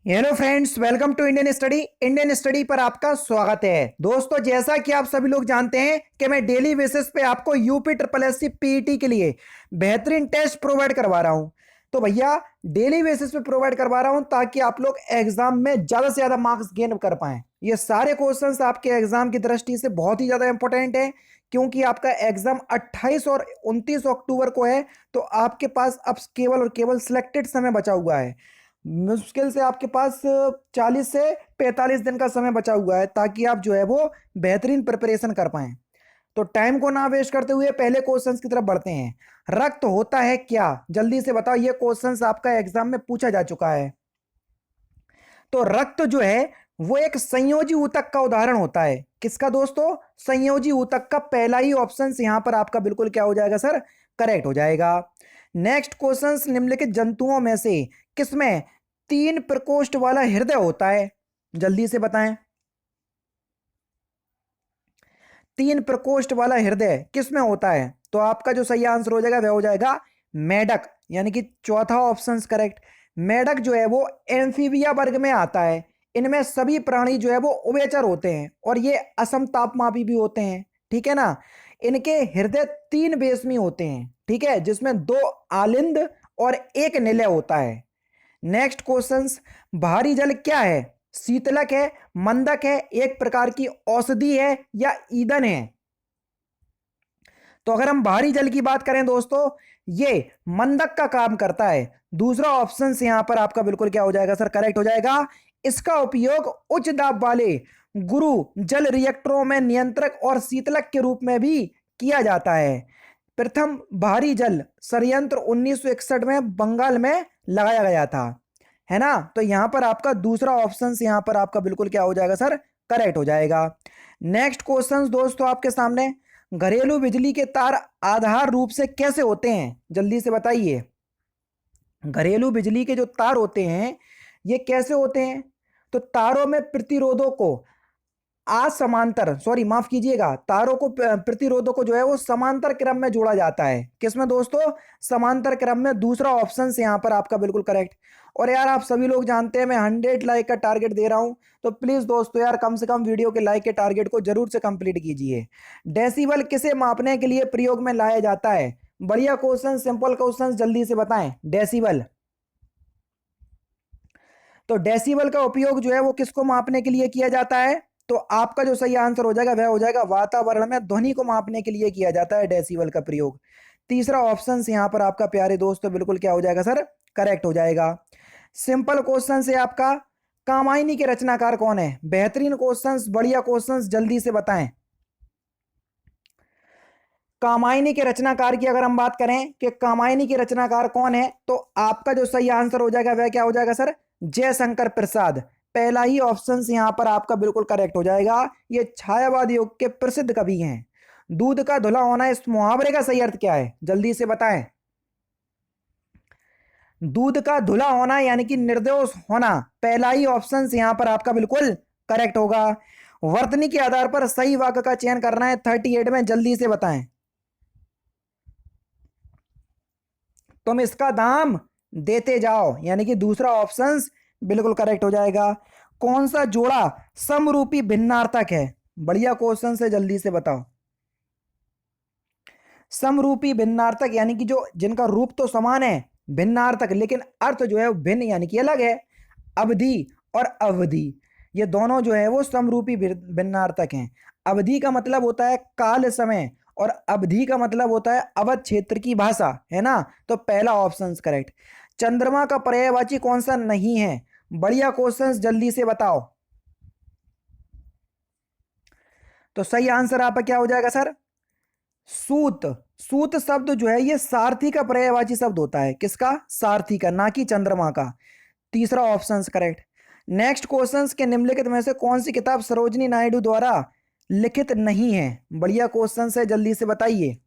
Hello friends, welcome to Indian study पर आपका स्वागत है। दोस्तों, जैसा कि आप सभी लोग जानते हैं कि मैं डेली बेसिस पे आपको UP triple S C PET के लिए बेहतरीन टेस्ट प्रोवाइड करवा रहा हूं। तो भैया, डेली बेसिस पे प्रोवाइड करवा रहा हूं ताकि आप लोग एग्जाम में ज़्यादा से ज़्यादा मार्क्स गेन कर पाएं। ये सारे क्वेश्चंस आपके एग्जाम की दृष्टि से बहुत ही ज़्यादा इंपॉर्टेंट है, क्योंकि आपका एग्जाम 28 और 29 अक्टूबर को है। तो आपके पास अब केवल और केवल सिलेक्टेड समय बचा हुआ है। मुश्किल से आपके पास 40 से 45 दिन का समय बचा हुआ है, ताकि आप जो है वो बेहतरीन प्रिपरेशन कर पाएं। तो टाइम को ना वेस्ट करते हुए पहले क्वेश्चंस की तरफ बढ़ते हैं। रक्त होता है क्या? जल्दी से बताओ। ये क्वेश्चंस आपका एग्जाम में पूछा जा चुका है। तो रक्त जो है वो एक संयोजी ऊतक का उदाहरण होता है। किसका दोस्तों? संयोजी ऊतक का। पहला ही ऑप्शन यहां पर आपका बिल्कुल क्या हो जाएगा सर? करेक्ट हो जाएगा। नेक्स्ट क्वेश्चन, निम्नलिखित जंतुओं में से किसमें 3 प्रकोष्ठ वाला हृदय होता है? जल्दी से बताएं। 3 प्रकोष्ठ वाला हृदय किसमें होता है? तो आपका जो सही आंसर हो जाएगा वह हो जाएगा मेढक, यानी कि चौथा ऑप्शन करेक्ट। मेढक जो है वो एम्फीबिया वर्ग में आता है। इनमें सभी प्राणी जो है वो उभयचर होते हैं और ये असम तापमापी भी होते हैं। ठीक है ना? इनके हृदय 3 बेसमी होते हैं। ठीक है, जिसमें 2 आलिंद और 1 निलय होता है। नेक्स्ट क्वेश्चंस, भारी जल क्या है? शीतलक है, मंदक है, एक प्रकार की औषधि है या ईंधन है? तो अगर हम भारी जल की बात करें दोस्तों, ये मंदक का काम करता है। दूसरा ऑप्शन यहां पर आपका बिल्कुल क्या हो जाएगा सर? करेक्ट हो जाएगा। इसका उपयोग उच्च दाब वाले गुरु जल रिएक्टरों में नियंत्रक और शीतलक के रूप में भी किया जाता है। प्रथम भारी जल संयंत्र 1961 में बंगाल में लगाया गया था, है ना? तो यहां पर आपका दूसरा ऑप्शन यहां पर आपका बिल्कुल क्या हो जाएगा सर? करेक्ट हो जाएगा। नेक्स्ट क्वेश्चन दोस्तों आपके सामने, घरेलू बिजली के तार आधार रूप से कैसे होते हैं? जल्दी से बताइए। घरेलू बिजली के जो तार होते हैं ये कैसे होते हैं? तो तारों में प्रतिरोधों को असमांतर, सॉरी माफ कीजिएगा, तारों को प्रतिरोधों को जो है वो समांतर क्रम में जोड़ा जाता है। किसमें दोस्तों? समांतर क्रम में। दूसरा ऑप्शन यहां पर आपका बिल्कुल करेक्ट। और यार, आप सभी लोग जानते हैं मैं 100 लाइक का टारगेट दे रहा हूं, तो प्लीज दोस्तों यार, कम से कम वीडियो के लाइक के टारगेट को जरूर से कंप्लीट कीजिए। डेसिबल किसे मापने के लिए प्रयोग में लाया जाता है? बढ़िया क्वेश्चन, सिंपल क्वेश्चन, जल्दी से बताएं। डेसिबल, तो डेसिबल का उपयोग जो है वो किसको मापने के लिए किया जाता है? तो आपका जो सही आंसर हो जाएगा वह हो जाएगा वातावरण में ध्वनि को मापने के लिए किया जाता है डेसिबल का प्रयोग। तीसरा ऑप्शन यहां पर आपका प्यारे दोस्तों बिल्कुल क्या हो जाएगा सर? करेक्ट हो जाएगा। सिंपल क्वेश्चन से आपका, कामायनी के रचनाकार कौन है? बेहतरीन क्वेश्चंस, बढ़िया क्वेश्चंस, जल्दी से बताएं। कामायनी के रचनाकार की अगर हम बात करें कि कामायनी के रचनाकार कौन है, तो आपका जो सही आंसर हो जाएगा वह क्या हो जाएगा सर? जयशंकर प्रसाद। पहला ही ऑप्शन यहां पर आपका बिल्कुल करेक्ट हो जाएगा। ये छायावाद युग के प्रसिद्ध कवि हैं। दूध का धुला होना, इस मुहावरे का सही अर्थ क्या है? जल्दी से बताएं। दूध का धुला होना यानी कि निर्दोष होना। पहला ही ऑप्शन यहां पर आपका बिल्कुल करेक्ट होगा। वर्तनी के आधार पर सही वाक्य का चयन करना है 38 में, जल्दी से बताएं। तुम इसका दाम देते जाओ, यानी कि दूसरा ऑप्शन बिल्कुल करेक्ट हो जाएगा। कौन सा जोड़ा समरूपी भिन्नार्थक है? बढ़िया क्वेश्चन से, जल्दी से बताओ। समरूपी भिन्नार्थक यानी कि जो जिनका रूप तो समान है, भिन्नार्थक लेकिन अर्थ जो है वो भिन्न यानी कि अलग है। अवधि और अवधि, ये दोनों जो है वो समरूपी भिन्नार्थक हैं। अवधि का मतलब होता है काल समय और अवधि का मतलब होता है अवध क्षेत्र की भाषा, है ना? तो पहला ऑप्शन करेक्ट। चंद्रमा का पर्यायवाची कौन सा नहीं है? बढ़िया क्वेश्चंस, जल्दी से बताओ। तो सही आंसर आपका क्या हो जाएगा सर? सूत। सूत शब्द जो है ये सारथी का पर्यायवाची शब्द होता है। किसका? सारथी का, ना कि चंद्रमा का। तीसरा ऑप्शन करेक्ट। नेक्स्ट क्वेश्चन के निम्नलिखित में से कौन सी किताब सरोजिनी नायडू द्वारा लिखित नहीं है? बढ़िया क्वेश्चन है, जल्दी से बताइए।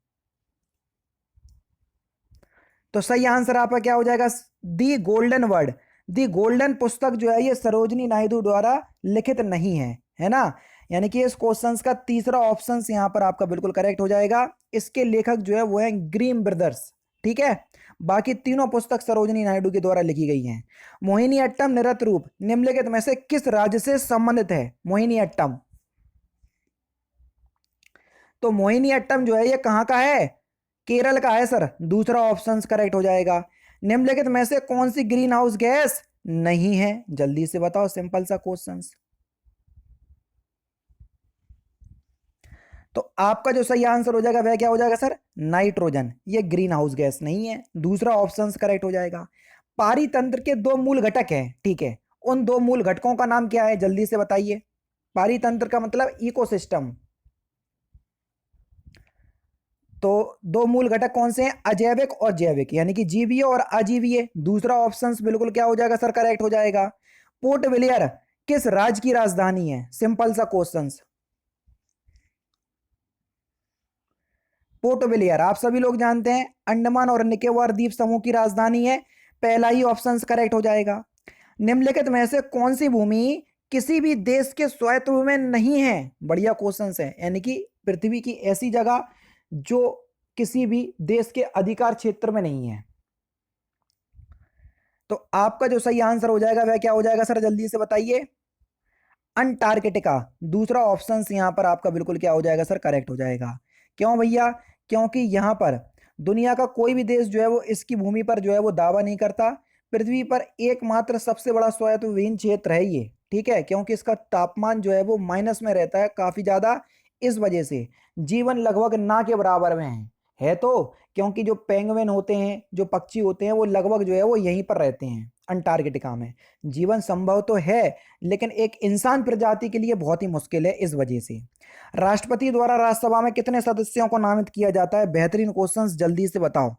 तो सही आंसर आपका क्या हो जाएगा? दी गोल्डन वर्ड। दी गोल्डन पुस्तक जो है ये सरोजिनी नायडू द्वारा लिखित नहीं है ना? यानी कि इस क्वेश्चंस का तीसरा ऑप्शन यहां पर आपका बिल्कुल करेक्ट हो जाएगा। इसके लेखक जो है वो है ग्रीम ब्रदर्स। ठीक है, बाकी तीनों पुस्तक सरोजिनी नायडू के द्वारा लिखी गई हैं। मोहिनीअट्टम नृत्य रूप निम्नलिखित में से किस राज्य से संबंधित है? मोहिनीअट्टम, तो मोहिनीअट्टम जो है ये कहाँ का है? केरल का है सर, दूसरा ऑप्शन करेक्ट हो जाएगा। निम्नलिखित में से कौन सी ग्रीन हाउस गैस नहीं है? जल्दी से बताओ, सिंपल सा क्वेश्चन। तो आपका जो सही आंसर हो जाएगा वह क्या हो जाएगा सर? नाइट्रोजन। ये ग्रीन हाउस गैस नहीं है, दूसरा ऑप्शन करेक्ट हो जाएगा। पारितंत्र के दो मूल घटक हैं, ठीक है, उन दो मूल घटकों का नाम क्या है? जल्दी से बताइए। पारितंत्र का मतलब इकोसिस्टम, तो दो मूल घटक कौन से हैं? अजैविक और जैविक, यानी कि जीवीय और अजीवीय। दूसरा ऑप्शन बिल्कुल क्या हो जाएगा सर? करेक्ट हो जाएगा। पोर्ट ब्लेयर किस राज्य की राजधानी है? सिंपल सा क्वेश्चन। पोर्ट ब्लेयर आप सभी लोग जानते हैं अंडमान और निकोबार द्वीप समूह की राजधानी है। पहला ही ऑप्शन करेक्ट हो जाएगा। निम्नलिखित में से कौन सी भूमि किसी भी देश के स्वायत्त में नहीं है? बढ़िया क्वेश्चन है, यानी कि पृथ्वी की ऐसी जगह जो किसी भी देश के अधिकार क्षेत्र में नहीं है। तो आपका जो सही आंसर हो जाएगा वह क्या हो जाएगा सर? जल्दी से बताइए। अंटार्कटिका, दूसरा ऑप्शन यहां पर आपका बिल्कुल क्या हो जाएगा सर? करेक्ट हो जाएगा। क्यों भैया? क्योंकि यहां पर दुनिया का कोई भी देश जो है वो इसकी भूमि पर जो है वो दावा नहीं करता। पृथ्वी पर एकमात्र सबसे बड़ा स्वायत्त विहीन क्षेत्र है ये, ठीक है, क्योंकि इसका तापमान जो है वो माइनस में रहता है काफी ज्यादा। इस वजह से जीवन लगभग ना के बराबर में है तो क्योंकि जो पेंगुइन होते हैं, जो पक्षी होते हैं, वो लगभग जो है वो यहीं पर रहते हैं अंटार्कटिका में। जीवन संभव तो है लेकिन एक इंसान प्रजाति के लिए बहुत ही मुश्किल है। इस वजह से राष्ट्रपति द्वारा राज्यसभा में कितने सदस्यों को नामित किया जाता है? बेहतरीन क्वेश्चंस, जल्दी से बताओ।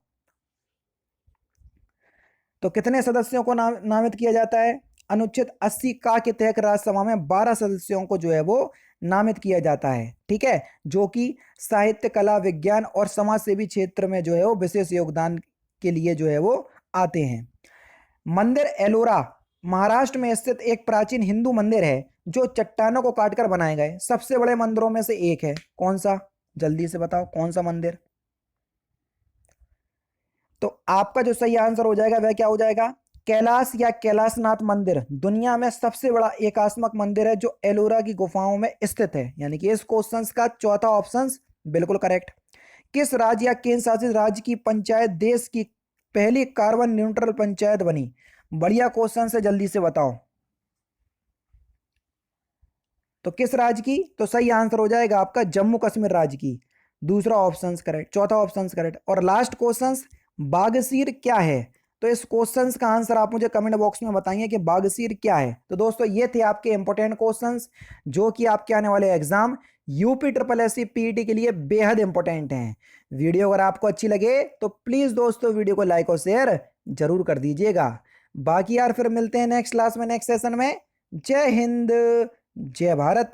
तो कितने सदस्यों को नामित किया जाता है? अनुच्छेद 80 का के तहत राज्यसभा में 12 सदस्यों को जो है वो नामित किया जाता है, ठीक है, जो कि साहित्य, कला, विज्ञान और समाज सेवी क्षेत्र में जो है वो विशेष योगदान के लिए जो है वो आते हैं। मंदिर एलोरा महाराष्ट्र में स्थित एक प्राचीन हिंदू मंदिर है जो चट्टानों को काटकर बनाए गए सबसे बड़े मंदिरों में से एक है। कौन सा? जल्दी से बताओ कौन सा मंदिर? तो आपका जो सही आंसर हो जाएगा वह क्या हो जाएगा? कैलाश या कैलाशनाथ मंदिर दुनिया में सबसे बड़ा एकात्मक मंदिर है जो एलोरा की गुफाओं में स्थित है, यानी कि इस क्वेश्चन का चौथा ऑप्शन बिल्कुल करेक्ट। किस राज्य या केंद्र शासित राज्य की पंचायत देश की पहली कार्बन न्यूट्रल पंचायत बनी? बढ़िया क्वेश्चन से, जल्दी से बताओ। तो किस राज्य की? तो सही आंसर हो जाएगा आपका जम्मू कश्मीर राज्य की। दूसरा ऑप्शन करेक्ट, चौथा ऑप्शन करेक्ट। और लास्ट क्वेश्चन, बागसीर क्या है? तो इस क्वेश्चन का आंसर आप मुझे कमेंट बॉक्स में बताइए कि बागसीर क्या है। तो दोस्तों ये थे आपके इंपॉर्टेंट क्वेश्चंस जो कि आपके आने वाले exam UP triple SC PET के लिए बेहद इंपॉर्टेंट हैं। वीडियो अगर आपको अच्छी लगे तो प्लीज दोस्तों वीडियो को लाइक और शेयर जरूर कर दीजिएगा। बाकी यार फिर मिलते हैं नेक्स्ट क्लास में, नेक्स्ट सेशन में। जय हिंद, जय भारत।